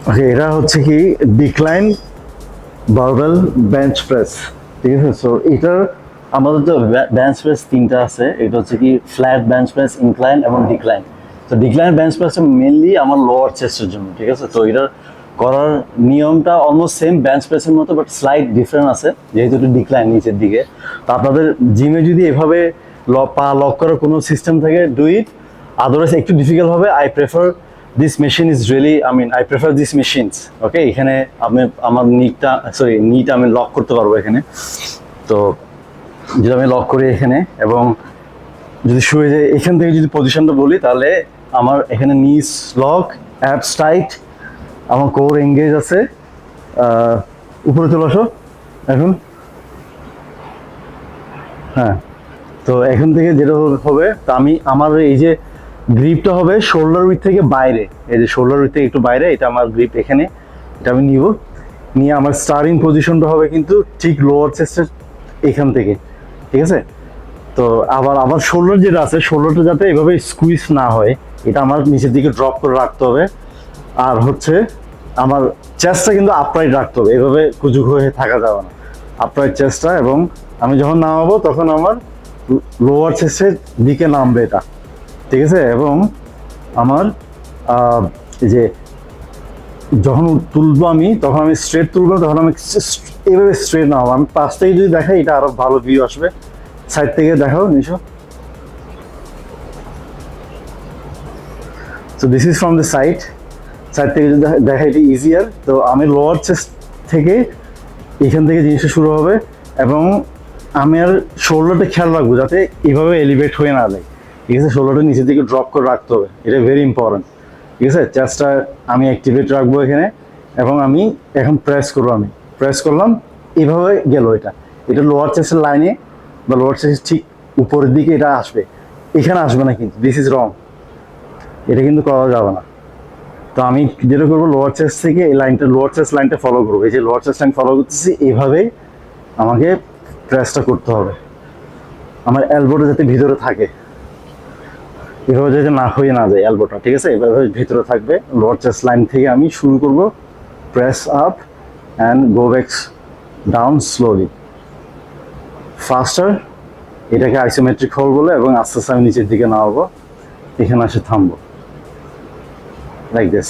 ওকে, এটা হচ্ছে কি ডিক্লাইন বারবেল বেঞ্চ প্রেস, ঠিক আছে। সো এটার আমাদের তো বেঞ্চ প্রেস তিনটা আছে, এটা হচ্ছে কি ফ্ল্যাট বেঞ্চ প্রেস, ইনক্লাইন এবং ডিক্লাইন। তো ডিক্লাইন বেঞ্চ প্রেস মেনলি আমার লোয়ার চেস্টের জন্য, ঠিক আছে। তো এটার করার নিয়মটা অলমোস্ট সেম বেঞ্চ প্রেসের মতো, বাট স্লাইড ডিফারেন্ট আছে, যেহেতু এটা ডিক্লাইন নিচের দিকে। তো আপনাদের জিমে যদি এভাবে পা লক করার কোনো সিস্টেম থাকে, ডু ইট। আদারওয়াইজ একটু ডিফিকাল্ট হবে। I prefer this machine is really, I prefer this machines. Okay, এখানে আমি আমার নিটা আমি লক করতে পারবো এখানে। তো যদি আমি লক করি এখানে, এবং যদি শুয়ে যায় এখান থেকে যদি পজিশনটা বলি, তাহলে আমার এখানে নিস লক, অ্যাপস টাইট, আমার কোর এঙ্গেজ আছে। উপরে চলে আসো এখন। হ্যাঁ, তো এখান থেকে যেটা হবে, তা আমি আমার এই যে গ্রিপটা হবে শোল্ডার উইথ থেকে বাইরে, এই যে শোল্ডার উইথ থেকে একটু বাইরে, এটা আমার গ্রিপ এখানে। এটা আমি নিব, নিয়ে আমার স্টার্টিং পজিশনটা হবে কিন্তু ঠিক লোয়ার চেস্টের এখান থেকে, ঠিক আছে। তো আবার শোল্ডার যেটা আছে, শোল্ডারটা যাতে এভাবে স্কুইজ না হয়, এটা আমার নিচের দিকে ড্রপ করে রাখতে হবে। আর হচ্ছে আমার চেস্টটা কিন্তু আপরাইট রাখতে হবে, এভাবে কুজুক হয়ে থাকা যাবে না, আপরাইট চেস্টটা। এবং আমি যখন নামাবো তখন আমার লোয়ার চেস্টের দিকে নামবে এটা, ঠিক আছে। এবং আমার এই যে যখন তুলবো আমি, তখন আমি স্ট্রেট তুলবো, তখন আমি এইভাবে স্ট্রেট নামাবো। আমি পাশ থেকে যদি দেখাই, এটা আরো ভালো ভিউ আসবে। সাইড থেকে দেখাও Nisho. So this is from the side, side থেকে যদি দেখা, এটা ইজিয়ার। তো আমি লোয়ার চেস্ট থেকে এখান থেকে জিনিসটা শুরু হবে, এবং আমি আর শোল্ডারটা খেয়াল রাখবো যাতে এইভাবে এলিভেট হয়ে না যায়, ঠিক আছে। শোল্ডারটা নিচের দিকে ড্রপ করে রাখতে হবে, এটা ভেরি ইম্পর্টেন্ট, ঠিক আছে। চেস্টটা আমি অ্যাক্টিভেট রাখবো এখানে, এবং আমি এখন প্রেস করবো। আমি প্রেস করলাম, এইভাবে গেল এটা। এটা লোয়ার চেস্টের লাইনে বা লোয়ার চেস্টের ঠিক উপরের দিকে এটা আসবে, এখানে আসবে না, কিন্তু দিস ইজ রং, এটা কিন্তু করা যাবে না। তো আমি যেটা করবো, লোয়ার চেস্ট থেকে এই লাইনটা, লোয়ার চেস্ট লাইনটা ফলো করবো। এই যে লোয়ার চেস্ট লাইন ফলো করতেছি, এইভাবেই আমাকে প্রেসটা করতে হবে। আমার এলবোটা যাতে ভিতরে থাকে, এভাবে যাতে না হয়ে না যায় এলবোটা, ঠিক আছে। এভাবে ভিতরে থাকবে। লোয়ার চেস্ট লাইন থেকে আমি শুরু করব, press up and go back down slowly, ফাস্টার। এটাকে আইসোমেট্রিক হোল্ড বলে, এবং আস্তে আস্তে আমি নিচের দিকে নামাবো, এখানে এসে থামবো, লাইক দিস।